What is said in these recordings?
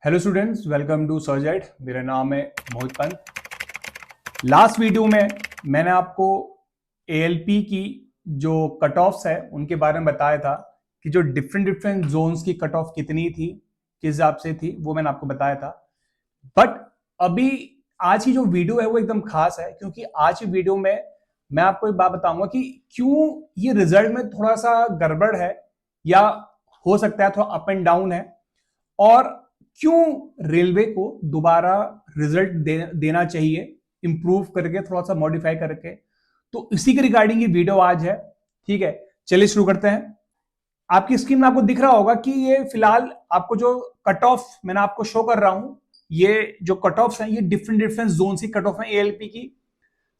Hello students, welcome to सर्जेट। मेरा नाम है मोहित पंत। लास्ट वीडियो में मैंने आपको एएलपी की जो कट ऑफ्स है उनके बारे में बताया था कि जो डिफरेंट डिफरेंट जोन्स की कट ऑफ कितनी थी, किस हिसाब से थी, वो मैंने आपको बताया था। बट अभी आज की जो वीडियो है वो एकदम खास है, क्योंकि आज की वीडियो में मैं आपको एक बात बताऊंगा कि क्यों ये रिजल्ट में थोड़ा सा गड़बड़ है, या हो सकता है थोड़ा अप एंड डाउन है, और क्यों रेलवे को दोबारा रिजल्ट देना चाहिए इंप्रूव करके, थोड़ा सा मॉडिफाई करके। तो इसी के रिगार्डिंग ये वीडियो आज है। ठीक है, चलिए शुरू करते हैं। आपकी स्क्रीन में आपको दिख रहा होगा कि ये फिलहाल आपको जो कट ऑफ मैंने आपको शो कर रहा हूं, ये जो कट ऑफ है ये डिफरेंट डिफरेंट जोन की कट ऑफ है एएलपी की।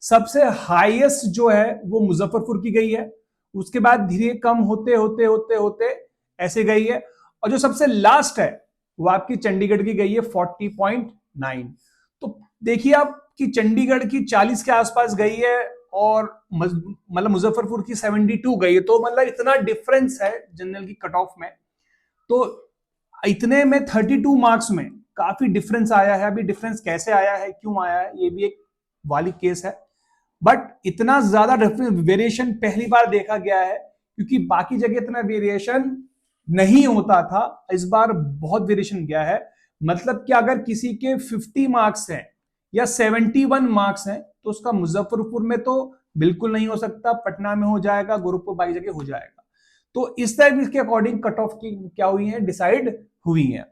सबसे हाईएस्ट जो है वो मुजफ्फरपुर की गई है, उसके बाद धीरे कम होते होते होते होते ऐसे गई है, और जो सबसे लास्ट है वो आपकी चंडीगढ़ की गई है 40.9। तो देखिए आप कि चंडीगढ़ की 40 के आसपास गई है और मतलब मुजफ्फरपुर की 72 गई है। तो मतलब इतना डिफरेंस है जनरल की कट ऑफ में। तो इतने में 32 मार्क्स में काफी डिफरेंस आया है। अभी डिफरेंस कैसे आया है, क्यों आया है, ये भी एक वाली केस है। बट इतना ज्यादा वेरिएशन पहली बार देखा गया है, क्योंकि बाकी जगह इतना वेरिएशन नहीं होता था। इस बार बहुत वेरिएशन गया है। मतलब कि अगर किसी के 50 मार्क्स हैं या 71 मार्क्स हैं तो उसका मुजफ्फरपुर में तो बिल्कुल नहीं हो सकता, पटना में हो जाएगा, गोरखपुर बाकी जगह हो जाएगा। तो इस टाइप इसके अकॉर्डिंग कट ऑफ की क्या हुई है, डिसाइड हुई है।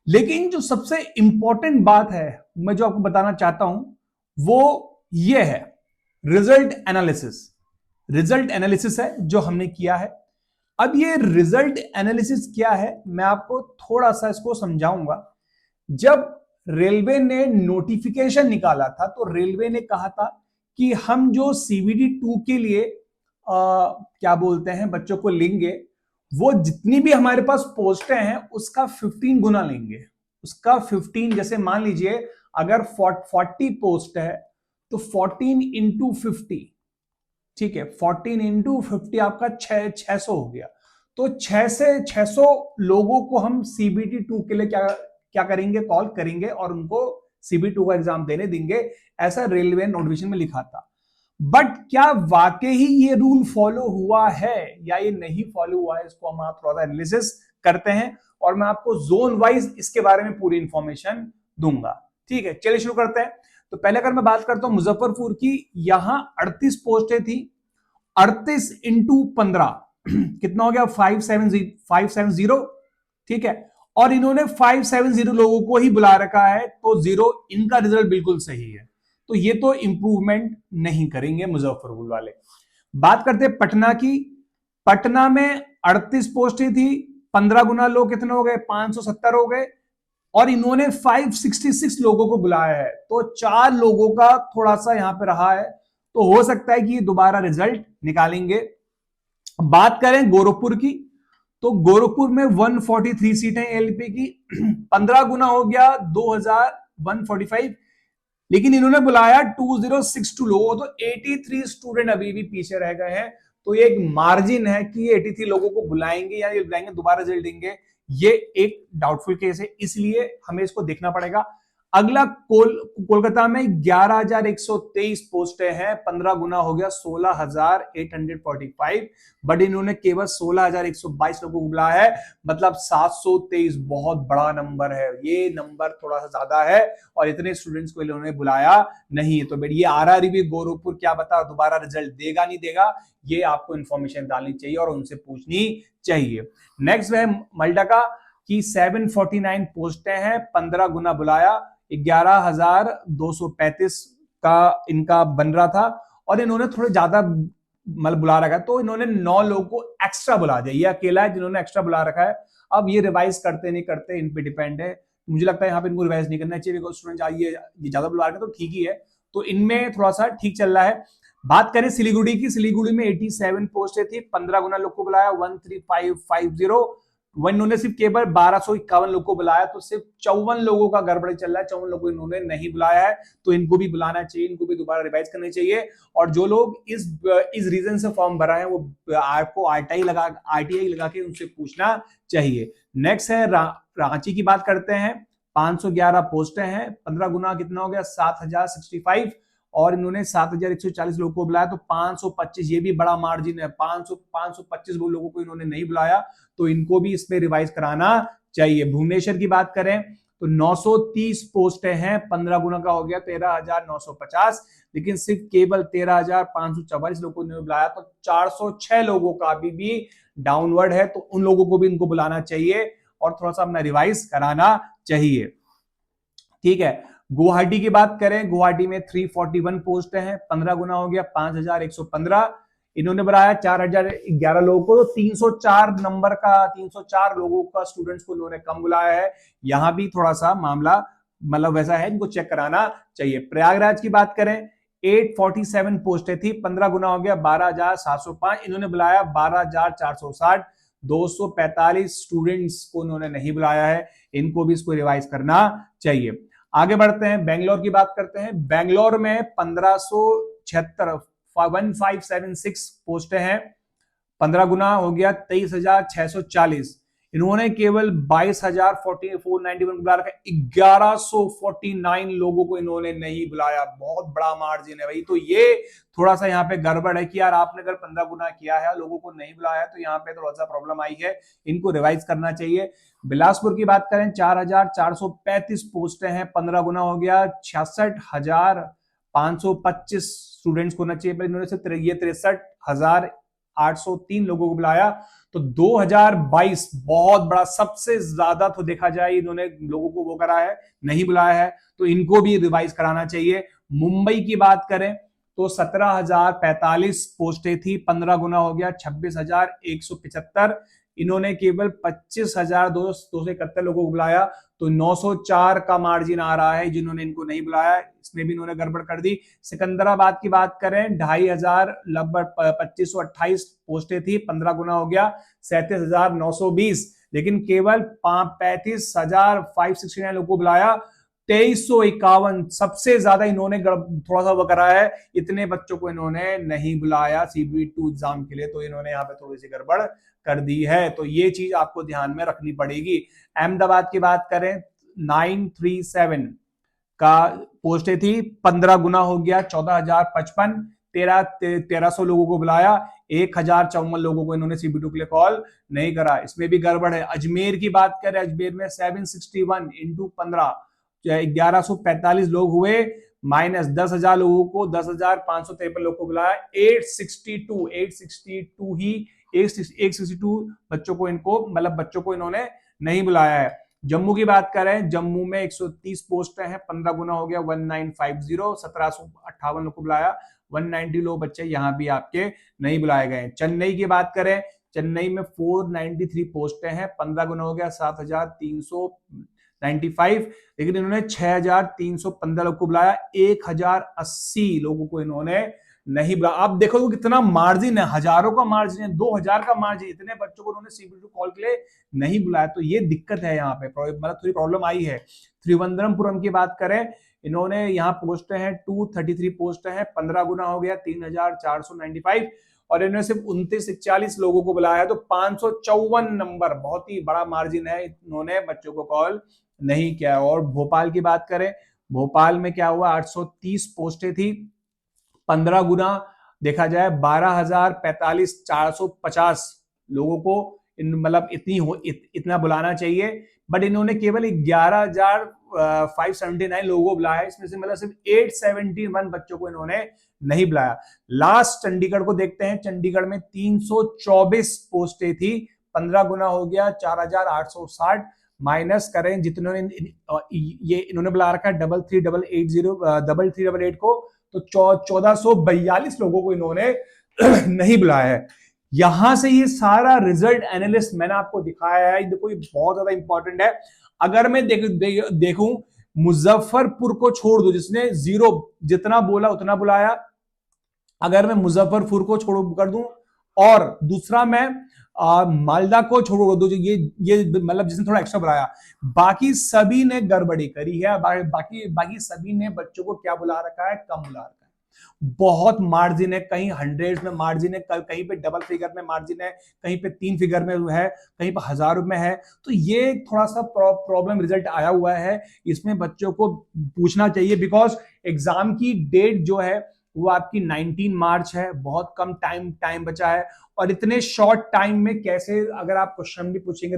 लेकिन जो सबसे इंपॉर्टेंट बात है मैं जो आपको बताना चाहता हूं वो ये है रिजल्ट एनालिसिस। रिजल्ट एनालिसिस है जो हमने किया है। अब ये रिजल्ट एनालिसिस क्या है मैं आपको थोड़ा सा इसको समझाऊंगा। जब रेलवे ने नोटिफिकेशन निकाला था तो रेलवे ने कहा था कि हम जो सीबीडी 2 के लिए क्या बोलते हैं बच्चों को लेंगे, वो जितनी भी हमारे पास पोस्टें हैं उसका 15 गुना लेंगे। उसका 15, जैसे मान लीजिए अगर 40 पोस्ट है तो 14 इंटू 50, ठीक है, 14 इंटू 50 आपका 600 हो गया। तो 6 से 600 लोगों को हम सीबीटी 2 के लिए क्या क्या करेंगे, कॉल करेंगे और उनको सीबीटी 2 का एग्जाम देने देंगे। ऐसा रेलवे नोटिफिकेशन में लिखा था। बट क्या वाकई ही ये रूल फॉलो हुआ है या ये नहीं फॉलो हुआ है, इसको हम थोड़ा सा एनालिसिस करते हैं और मैं आपको जोन वाइज इसके बारे में पूरी इंफॉर्मेशन दूंगा। ठीक है, चलिए शुरू करते हैं। तो पहले अगर मैं बात करता हूं मुजफ्फरपुर की, यहां 38 पोस्टें थी। 38 इंटू 15 कितना हो गया, 570। ठीक है, और इन्होंने 570 लोगों को ही बुला रखा है, तो जीरो, इनका रिजल्ट बिल्कुल सही है। तो ये तो इंप्रूवमेंट नहीं करेंगे मुजफ्फरपुर वाले। बात करते हैं पटना की। पटना में 38 पोस्टें थी, 15 गुना लोग कितने हो गए, 570 हो गए, और इन्होंने 566 लोगों को बुलाया है। तो 4 लोगों का थोड़ा सा यहां पे रहा है, तो हो सकता है कि ये दोबारा रिजल्ट निकालेंगे। बात करें गोरखपुर की, तो गोरखपुर में 143 सीटें एलपी की, 15 गुना हो गया 2145, लेकिन इन्होंने बुलाया 2062 लोगों को। तो 83 स्टूडेंट अभी भी पीछे रह गए हैं। तो ये एक मार्जिन है कि ये 83 लोगों को बुलाएंगे या ये बुलाएंगे, दोबारा रिजल्ट देंगे, ये एक डाउटफुल केस है, इसलिए हमें इसको देखना पड़ेगा। अगला कोलकाता में 11,123 पोस्टें हैं, 15 गुना हो गया 16,845, बट इन्होंने केवल 16,122 लोगों को बुलाया है। मतलब 723 बहुत बड़ा नंबर है, ये नंबर थोड़ा सा ज्यादा है, और इतने स्टूडेंट्स को इन्होंने बुलाया नहीं है। तो बेटा ये आरआरबी भी गोरखपुर क्या बता दोबारा रिजल्ट देगा नहीं देगा, ये आपको इंफॉर्मेशन डालनी चाहिए और उनसे पूछनी चाहिए। नेक्स्ट है मल्टा का कि 749 पोस्टें हैं, 15 गुना बुलाया, 11,235 का इनका बन रहा था, और इन्होंने थोड़े ज्यादा मतलब बुला रखा है, तो इन्होंने 9 लोगों को एक्स्ट्रा बुला दिया। ये अकेला है जिन्होंने एक्स्ट्रा बुला रखा है। अब ये रिवाइज करते नहीं करते इन पे डिपेंड है। मुझे लगता है यहाँ पे इनको रिवाइज नहीं करना चाहिए, बिकॉज स्टूडेंट ये ज्यादा बुला रहे हैं तो ठीक ही है। तो इनमें थोड़ा सा ठीक चल रहा है। बात करें सिलीगुड़ी की, सिलीगुड़ी में 87 पोस्टें थी, 15 गुना लोग को बुलाया, 13550। इन्होंने सिर्फ केवल 1251 लोगों को बुलाया, तो सिर्फ 54 लोगों का गड़बड़ी चल रहा है, 54 लोगों को इन्होंने नहीं बुलाया है। तो इनको भी बुलाना चाहिए, इनको भी दोबारा रिवाइज करना चाहिए। और जो लोग इस रीजन से फॉर्म भरा है वो आपको आरटीआई लगा के उनसे पूछना चाहिए। नेक्स्ट है रांची की बात करते हैं, 511 पोस्टें हैं, 15 गुना कितना हो गया 7065, और इन्होंने 7140 लोगों को बुलाया, तो 525, ये भी बड़ा मार्जिन है, 525 लोगों को इन्होंने नहीं बुलाया, तो इनको भी इसमें रिवाइज कराना चाहिए। भुवनेश्वर की बात करें तो 930 पोस्टें हैं, 15 गुना का हो गया 13,950, लेकिन सिर्फ केवल 13,544 लोगों ने बुलाया, तो 406 लोगों का अभी भी डाउनवर्ड है, तो उन लोगों को भी इनको बुलाना चाहिए और थोड़ा सा अपना रिवाइज कराना चाहिए। ठीक है, गुवाहाटी की बात करें, गुवाहाटी में 341 पोस्ट हैं, 15 गुना हो गया 5,115, इन्होंने बुलाया 4,011 लोगों को, तो 304 नंबर का 304 लोगों का स्टूडेंट्स को इन्होंने कम बुलाया है। यहां भी थोड़ा सा मामला मतलब वैसा है, इनको चेक कराना चाहिए। प्रयागराज की बात करें 847 पोस्टें थी, 15 गुना हो गया 12,705, इन्होंने बुलाया 12,460, 245 स्टूडेंट्स को इन्होंने नहीं बुलाया है, इनको भी इसको रिवाइज करना चाहिए। आगे बढ़ते हैं, बेंगलोर की बात करते हैं। बेंगलोर में 1576 1576 पोस्टें हैं, 15 गुना हो गया 23,640, इन्होंने केवल 22,491 बुला रखा, 1149 लोगों को इन्होंने नहीं बुलाया, बहुत बड़ा मार्जिन है भाई। तो ये थोड़ा सा यहाँ पे गड़बड़ है कि यार आपने अगर 15 गुना किया है लोगों को नहीं बुलाया है, तो यहाँ पे थोड़ा सा प्रॉब्लम आई है, इनको रिवाइज करना चाहिए। बिलासपुर की बात करें 4,435 पोस्टें हैं, 15 गुना हो गया 66,525 स्टूडेंट्स को होना चाहिए, पर इन्होंने सिर्फ 63,803 लोगों को बुलाया, तो 2022 बहुत बड़ा, सबसे ज्यादा तो देखा जाए इन्होंने लोगों को वो करा है, नहीं बुलाया है, तो इनको भी रिवाइज कराना चाहिए। मुंबई की बात करें तो 17,045 पोस्टें थी, 15 गुना हो गया 26,175, इन्होंने केवल 25,271 लोगों को बुलाया, तो 904 का मार्जिन आ रहा है जिन्होंने इनको नहीं बुलाया, इसमें भी इन्होंने गड़बड़ कर दी। सिकंदराबाद की बात करें 2,500 लगभग 2,528 पोस्टें थी, 15 गुना हो गया 37,920, लेकिन केवल 35,569 लोगों को बुलाया, 2,351, सबसे ज्यादा इन्होंने थोड़ा सा वो करा है, इतने बच्चों को इन्होंने नहीं बुलाया CBT2 एग्जाम के लिए, तो इन्होंने यहाँ पे थोड़ी सी गड़बड़ कर दी है, तो ये चीज आपको ध्यान में रखनी पड़ेगी। अहमदाबाद की बात करें 937 का पोस्टें थी, 15 गुना हो गया 14,055, 1300 लोगों को बुलाया, 1,054 लोगों को इन्होंने CBT2 के लिए कॉल नहीं करा, इसमें भी गड़बड़ है। अजमेर की बात करें, अजमेर में 761 इंटू 15 1145 लोग हुए, माइनस 10,000 लोगों को 10,553 लोगों को बुलाया, 862 ही 162 बच्चों को इनको मतलब बच्चों को इन्होंने नहीं बुलाया है। जम्मू की बात करें, जम्मू में 130 पोस्टें हैं, 15 गुना हो गया 1950, 1,758 लोग को बुलाया, 190 लोग बच्चे यहाँ भी आपके नहीं बुलाए गए। चेन्नई की बात करें, चेन्नई में 493 पोस्टें हैं, 15 गुना हो गया 7,395, लेकिन इन्होंने 6,315 लोग को बुलाया, 1,080 लोगों को इन्होंने नहीं बुलाया। आप देखो तो कितना मार्जिन है, हजारों का मार्जिन है, 2,000 का मार्जिन, इतने बच्चों को उन्होंने CBT2 कॉल के लिए नहीं बुलाया, तो ये दिक्कत है, यहाँ पे मतलब थोड़ी प्रॉब्लम आई है। त्रिवेंद्रमपुरम की बात करें, इन्होंने यहाँ पोस्टें हैं 233 पोस्टें हैं, 15 गुना हो गया 3,495, और इन्होंने सिर्फ 29-41 लोगों को बुलाया, तो 554 नंबर, बहुत ही बड़ा मार्जिन है, इन्होंने बच्चों को कॉल नहीं किया। और भोपाल की बात करें, भोपाल में क्या हुआ, 830 पोस्टें थी, 15 गुना देखा जाए 12,045, 450 लोगों को मतलब इतना बुलाना चाहिए, बट इन्होंने केवल 11,579 लोगों को बुलाया, इसमें से मतलब सिर्फ 871 बच्चों को इन्होंने नहीं बुलाया। लास्ट चंडीगढ़ को देखते हैं, चंडीगढ़ में 324 पोस्टें थी, 15 गुना हो गया 4,860, माइनस करें जितने ये इन्होंने बुला रखा है 33,880 को, तो 1,442 लोगों को इन्होंने नहीं बुलाया है। यहां से ये सारा रिजल्ट एनालिस्ट मैंने आपको दिखाया है, देखो ये बहुत ज्यादा इंपॉर्टेंट है। अगर मैं देखूं मुजफ्फरपुर को छोड़ दो, जिसने 0 जितना बोला उतना बुलाया, अगर मैं मुजफ्फरपुर को छोड़ कर दूं, और दूसरा मैं मालदा को छोड़ दो, ये मतलब जिसने थोड़ा एक्स्ट्रा बुलाया, बाकी सभी ने गड़बड़ी करी है, बाकी सभी ने बच्चों को क्या बुला रखा है, कम बुला रखा है। बहुत मार्जिन है, कहीं हंड्रेड में मार्जिन है, कहीं पे डबल फिगर में मार्जिन है, कहीं पे 3 फिगर में है, कहीं पे 1000 में है। तो ये थोड़ा सा प्रॉब्लम रिजल्ट आया हुआ है, इसमें बच्चों को पूछना चाहिए, बिकॉज एग्जाम की डेट जो है वो आपकी 19 मार्च है, बहुत कम टाइम बचा है। और इतने शॉर्ट टाइम में कैसे, अगर आप क्वेश्चन भी पूछेंगे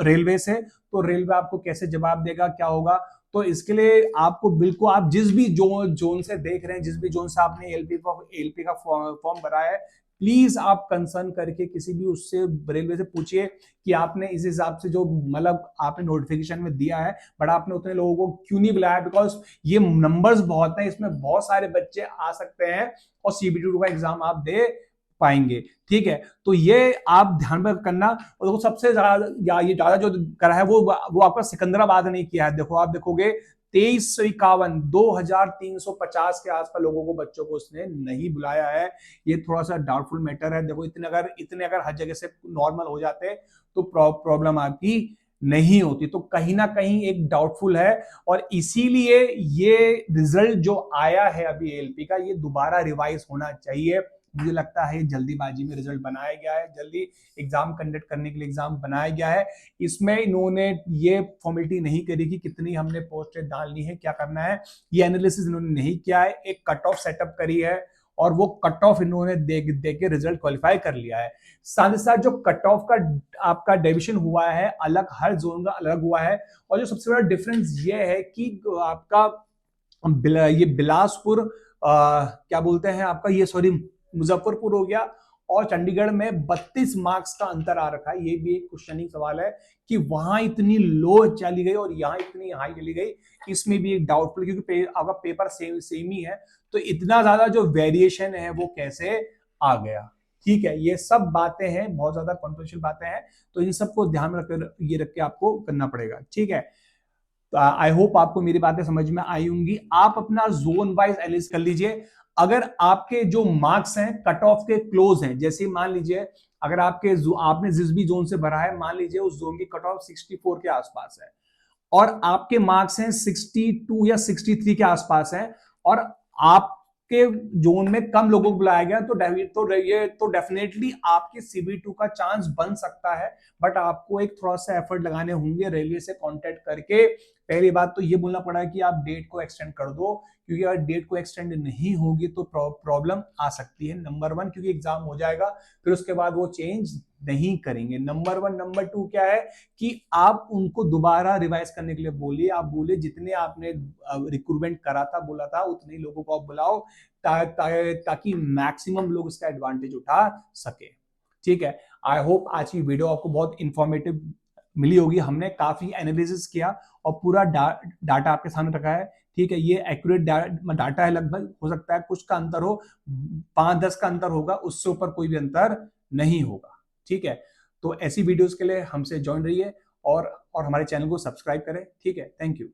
रेलवे से, तो रेलवे आपको कैसे जवाब देगा, क्या होगा। तो इसके लिए आपको बिल्कुल, आप जिस भी जोन से देख रहे हैं, जिस भी जोन से आपने एलपी का फॉर्म भरा है, प्लीज आप कंसर्न करके किसी भी उससे रेलवे से पूछिए कि आपने इस हिसाब से जो मतलब आपने नोटिफिकेशन में दिया है, बट आपने उतने लोगों को क्यों नहीं बुलाया, बिकॉज ये नंबर्स बहुत हैं, इसमें बहुत सारे बच्चे आ सकते हैं और CBT2 का एग्जाम आप दे पाएंगे। ठीक है, तो ये आप ध्यान में करना। और देखो सबसे ज्यादा ये ज्यादा जो करा है वो आपका सिकंदराबाद नहीं किया है। देखो आप देखोगे 2351 2350 के आसपास लोगों को, बच्चों को उसने नहीं बुलाया है। ये थोड़ा सा डाउटफुल मैटर है। देखो इतने अगर हर जगह से नॉर्मल हो जाते तो प्रॉब्लम आपकी नहीं होती। तो कहीं ना कहीं एक डाउटफुल है, और इसीलिए ये रिजल्ट जो आया है अभी एलपी का, ये दोबारा रिवाइज होना चाहिए। मुझे लगता है जल्दीबाजी में रिजल्ट बनाया गया है, जल्दी एग्जाम कंडक्ट करने के लिए एग्जाम बनाया गया है। इसमें इन्होंने ये फॉर्मेलिटी नहीं करी कि कितनी हमने पोस्टें डालनी है, क्या करना है, ये एनालिसिस इन्होंने नहीं किया है। एक कट ऑफ सेटअप करी है और वो कट ऑफ इन्होंने दे के रिजल्ट क्वालिफाई कर लिया है। साथ ही साथ जो कट ऑफ का आपका डिविजन हुआ है अलग, हर जोन का अलग हुआ है। और जो सबसे बड़ा डिफरेंस ये है कि आपका ये बिलासपुर क्या बोलते हैं आपका, ये सॉरी मुजफ्फरपुर हो गया, और चंडीगढ़ में 32 मार्क्स का अंतर आ रखा है। ये भी एक क्वेश्चनिंग सवाल है कि वहां इतनी लो चली गई और यहाँ इतनी हाई चली गई। इसमें भी एक डाउटफुल, क्योंकि आपका पेपर सेम ही है, तो इतना ज्यादा जो वेरिएशन है वो कैसे आ गया। ठीक है, ये सब बातें हैं, बहुत ज्यादा कॉन्ट्रोवर्शियल बातें हैं, तो इन सबको ध्यान में रख के आपको करना पड़ेगा। ठीक है, तो आई होप आपको मेरी बातें समझ में आई होंगी। आप अपना जोन वाइज एनालिसिस कर लीजिए। अगर आपके जो मार्क्स हैं कट ऑफ के क्लोज हैं, जैसे मान लीजिए अगर आपने जिस भी जोन से भरा है, मान लीजिए उस जोन की कट ऑफ 64 के आसपास है, और आपके मार्क्स हैं 62 या 63 के आसपास हैं, और आपके जोन में कम लोगों को बुलाया गया, तो डेफिनेटली आपके CB2 का चांस बन सकता है। बट आपको एक थोड़ा सा एफर्ट लगाने होंगे, रेलवे से कांटेक्ट करके। पहली बात तो ये बोलना पड़ा है कि आप डेट को एक्सटेंड कर दो, क्योंकि अगर डेट को एक्सटेंड नहीं होगी तो प्रॉब्लम आ सकती है। नंबर 1, क्योंकि एग्जाम हो जाएगा, फिर उसके बाद वो चेंज नहीं करेंगे। नंबर 1। नंबर 2 क्या है कि आप उनको दोबारा रिवाइज करने के लिए बोलिए। आप बोले जितने आपने रिक्रूटमेंट करा था, बोला था, उतने ही लोगों को आप बुलाओ, ताकि मैक्सिमम लोग इसका एडवांटेज उठा सके। ठीक है, आई होप आज की वीडियो आपको बहुत इंफॉर्मेटिव मिली होगी। हमने काफी एनालिसिस किया और पूरा डाटा आपके सामने रखा है। ठीक है, ये एक्यूरेट डाटा है, लगभग हो सकता है कुछ का अंतर हो, 5-10 का अंतर होगा, उससे ऊपर कोई भी अंतर नहीं होगा। ठीक है, तो ऐसी वीडियोस के लिए हमसे ज्वाइन रहिए और हमारे चैनल को सब्सक्राइब करें। ठीक है, थैंक यू।